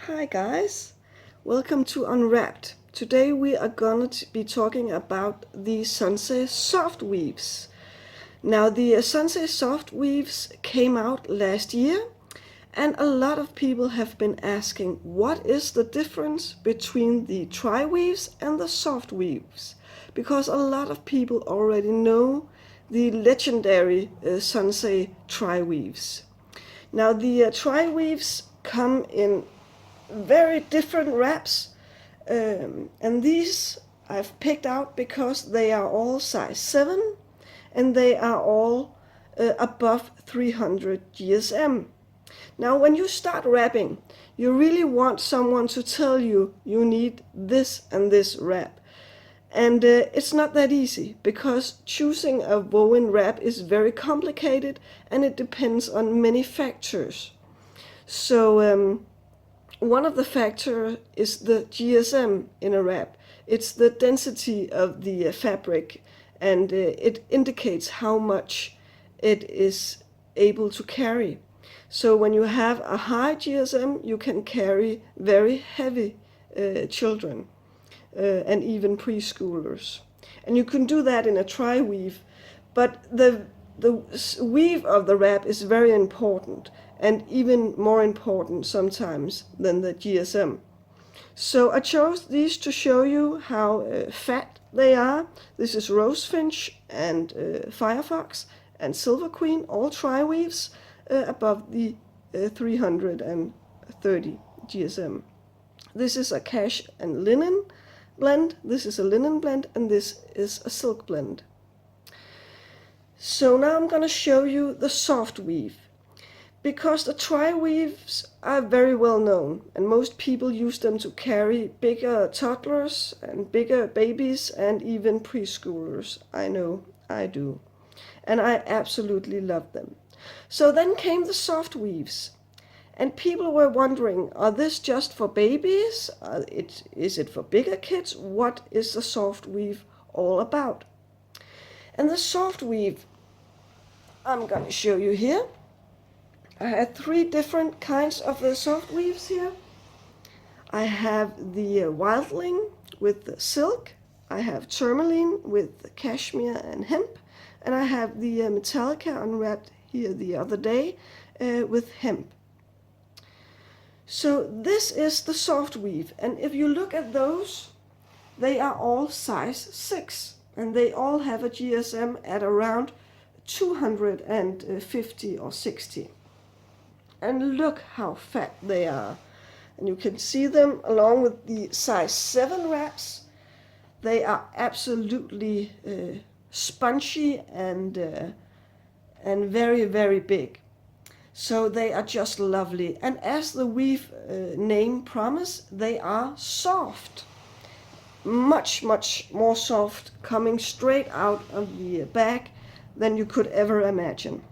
Hi guys, welcome to Unwrapped. Today we are going to be talking about the solnce soft weaves. Now the solnce soft weaves came out last year and a lot of people have been asking what is the difference between the tri weaves and the soft weaves, because a lot of people already know the legendary solnce tri weaves. Now the tri weaves come in very different wraps, and these I've picked out because they are all size 7 and they are all above 300 GSM. Now when you start wrapping, you really want someone to tell you you need this and this wrap. And it's not that easy, because choosing a woven wrap is very complicated and it depends on many factors. So one of the factors is the GSM in a wrap. It's the density of the fabric, and it indicates how much it is able to carry. So when you have a high GSM, you can carry very heavy children and even preschoolers. And you can do that in a tri-weave, but the weave of the wrap is very important, and even more important sometimes than the GSM. So I chose these to show you how fat they are. This is Rosefinch and Firefox and Silver Queen, all tri-weaves above the 330 GSM. This is a cash and linen blend, this is a linen blend, and this is a silk blend. So now I'm going to show you the soft weave, because the tri-weaves are very well known and most people use them to carry bigger toddlers and bigger babies and even preschoolers. I know, I do. And I absolutely love them. So then came the soft weaves. And people were wondering, are this just for babies? Is it for bigger kids? What is the soft weave all about? And the soft weave, I'm going to show you here. I have 3 different kinds of the soft weaves here. I have the wildling with the silk. I have tourmaline with the cashmere and hemp. And I have the Metallica unwrapped here the other day with hemp. So this is the soft weave, and if you look at those, they are all size 6, and they all have a GSM at around 250 or 60. And look how fat they are. And you can see them along with the size 7 wraps. They are absolutely spongy and very, very big. So they are just lovely. And as the weave name promise, they are soft. Much, much more soft, coming straight out of the bag than you could ever imagine.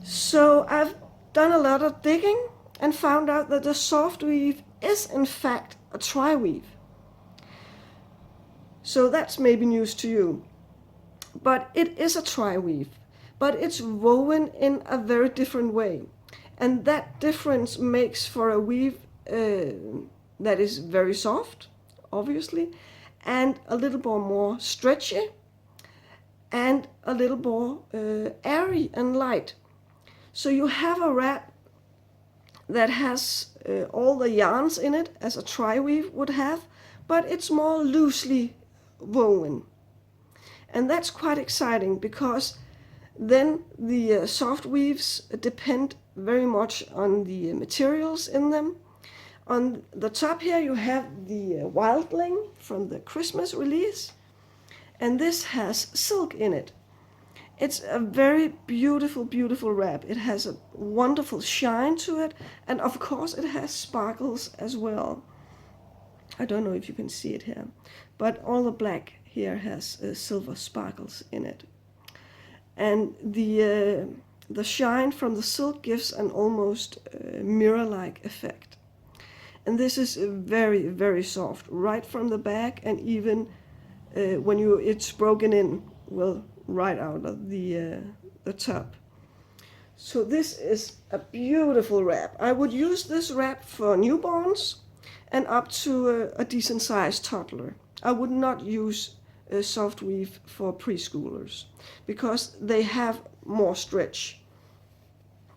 So I've done a lot of digging and found out that the soft weave is in fact a tri-weave. So that's maybe news to you. But it is a tri-weave. But it's woven in a very different way. And that difference makes for a weave that is very soft, obviously, and a little more stretchy, and a little more airy and light. So you have a wrap that has all the yarns in it, as a tri-weave would have, but it's more loosely woven. And that's quite exciting, because then the soft weaves depend very much on the materials in them. On the top here you have the wildling from the Christmas release, and this has silk in it. It's a very beautiful, beautiful wrap. It has a wonderful shine to it, and of course it has sparkles as well. I don't know if you can see it here, but all the black here has silver sparkles in it. And the shine from the silk gives an almost mirror-like effect. And this is very, very soft, right from the back, and even when it's broken in, well, right out of the top. So this is a beautiful wrap. I would use this wrap for newborns and up to a decent sized toddler. I would not use a soft weave for preschoolers because they have more stretch.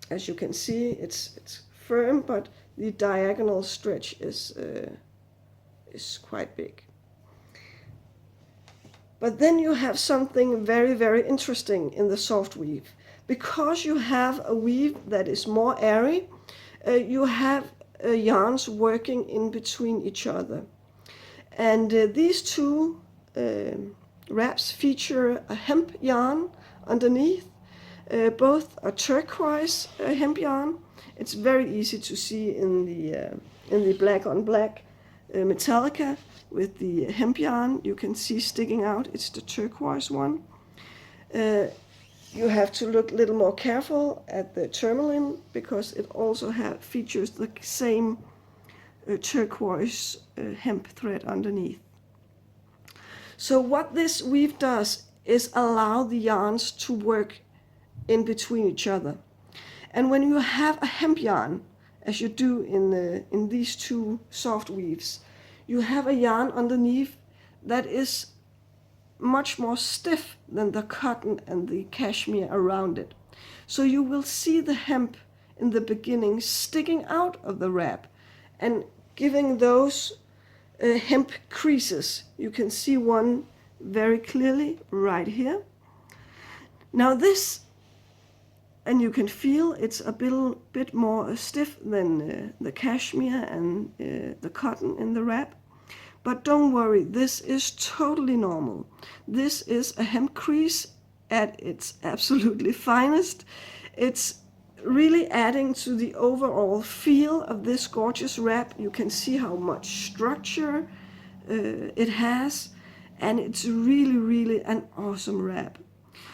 As you can see, it's firm, but the diagonal stretch is quite big. But then you have something very, very interesting in the soft weave. Because you have a weave that is more airy, you have yarns working in between each other. And these two wraps feature a hemp yarn underneath. Both are turquoise hemp yarn. It's very easy to see in the black on black Metallica with the hemp yarn. You can see sticking out, it's the turquoise one. You have to look a little more careful at the tourmaline because it also features the same turquoise hemp thread underneath. So what this weave does is allow the yarns to work in between each other. And when you have a hemp yarn, as you do in these two soft weaves, you have a yarn underneath that is much more stiff than the cotton and the cashmere around it. So you will see the hemp in the beginning sticking out of the wrap and giving those hemp creases. You can see one very clearly right here. Now this, and you can feel it's a bit more stiff than the cashmere and the cotton in the wrap. But don't worry, this is totally normal. This is a hemp crease at its absolutely finest. It's really adding to the overall feel of this gorgeous wrap. You can see how much structure it has, and it's really, really an awesome wrap.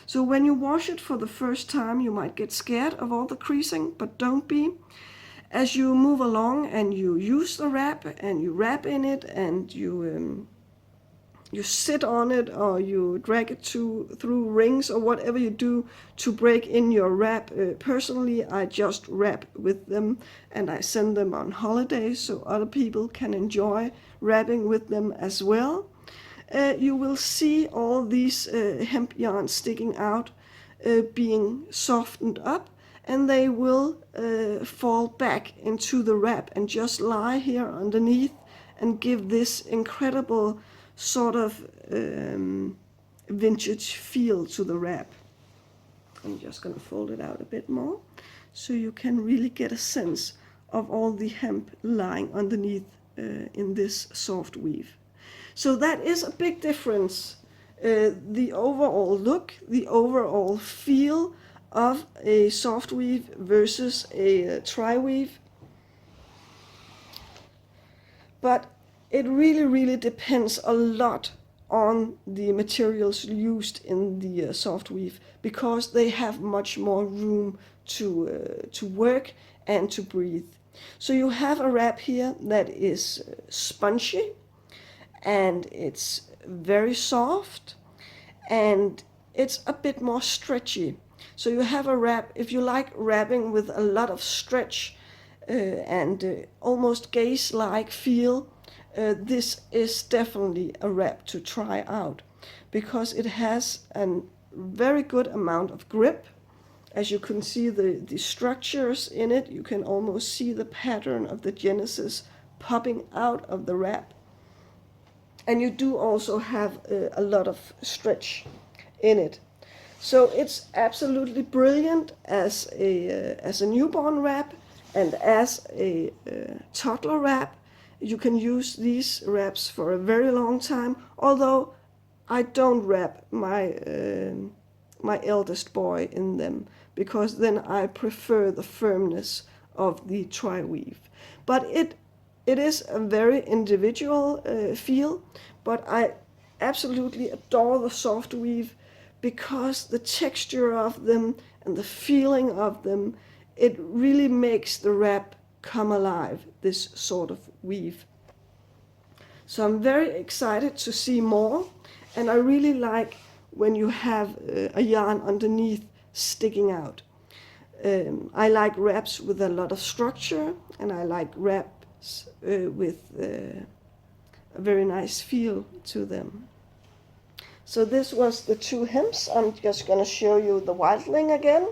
So when you wash it for the first time, you might get scared of all the creasing, but don't be. As you move along and you use the wrap and you wrap in it and you sit on it or you drag it through rings or whatever you do to break in your wrap. Personally, I just wrap with them and I send them on holidays so other people can enjoy wrapping with them as well. You will see all these hemp yarns sticking out, being softened up, and they will fall back into the wrap and just lie here underneath and give this incredible sort of vintage feel to the wrap. I'm just going to fold it out a bit more so you can really get a sense of all the hemp lying underneath in this soft weave. So that is a big difference. The overall look, the overall feel of a soft weave versus a tri-weave. But it really, really depends a lot on the materials used in the soft weave because they have much more room to work and to breathe. So you have a wrap here that is spongy and it's very soft and it's a bit more stretchy. So you have a wrap, if you like wrapping with a lot of stretch and almost gaze-like feel, this is definitely a wrap to try out because it has a very good amount of grip. As you can see the structures in it, you can almost see the pattern of the genesis popping out of the wrap. And you do also have a lot of stretch in it. So it's absolutely brilliant as a newborn wrap and as a toddler wrap. You can use these wraps for a very long time, although I don't wrap my eldest boy in them because then I prefer the firmness of the tri-weave. But it is a very individual feel, but I absolutely adore the soft weave because the texture of them and the feeling of them, it really makes the wrap come alive, this sort of weave. So I'm very excited to see more, and I really like when you have a yarn underneath sticking out. I like wraps with a lot of structure, and I like wraps with a very nice feel to them. So this was the two hems. I'm just going to show you the wildling again,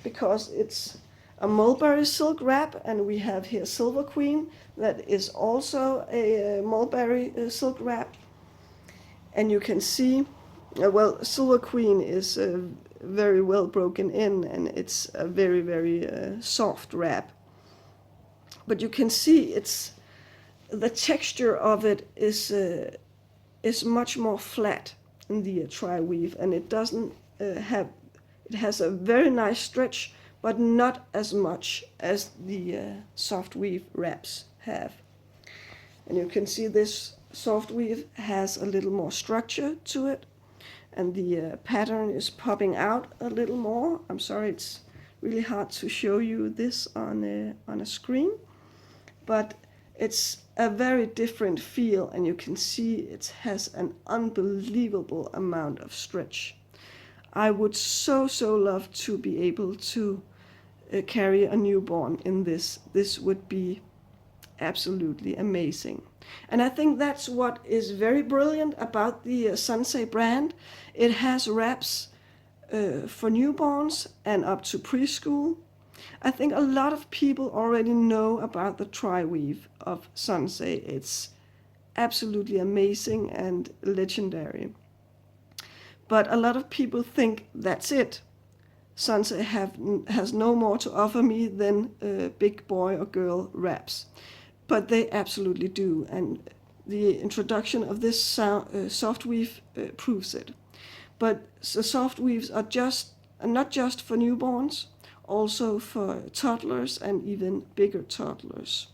because it's a mulberry silk wrap, and we have here Silver Queen that is also a mulberry silk wrap. And you can see, well, Silver Queen is very well broken in, and it's a very, very soft wrap. But you can see the texture of it is much more flat in the tri-weave, and it doesn't it has a very nice stretch, but not as much as the soft weave wraps have. And you can see this soft weave has a little more structure to it, and the pattern is popping out a little more. I'm sorry, it's really hard to show you this on a screen, but it's a very different feel, and you can see it has an unbelievable amount of stretch. I would so love to be able to carry a newborn in this. This would be absolutely amazing. And I think that's what is very brilliant about the solnce brand. It has wraps for newborns and up to preschool. I think a lot of people already know about the tri-weave of solnce. It's absolutely amazing and legendary. But a lot of people think that's it. solnce has no more to offer me than big boy or girl wraps. But they absolutely do, and the introduction of this soft weave proves it. But the soft weaves are not just for newborns, also for toddlers and even bigger toddlers.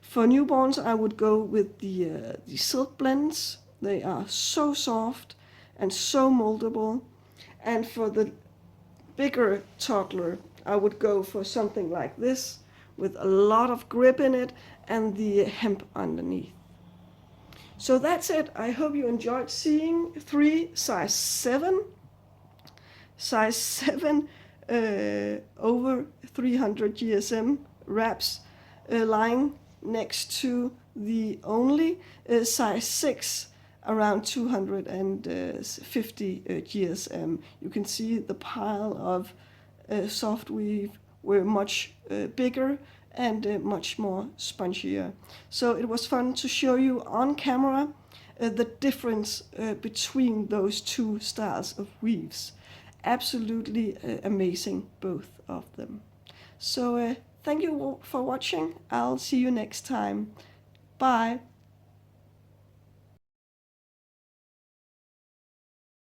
For newborns, I would go with the silk blends. They are so soft and so moldable. And for the bigger toddler, I would go for something like this, with a lot of grip in it and the hemp underneath. So that's it. I hope you enjoyed seeing 3 size 7 over 300 GSM wraps lying next to the only size 6 around 250 GSM. You can see the pile of soft weave were much bigger and much more spongier. So it was fun to show you on camera the difference between those two styles of weaves. Absolutely amazing, both of them. So thank you for watching. I'll see you next time. Bye.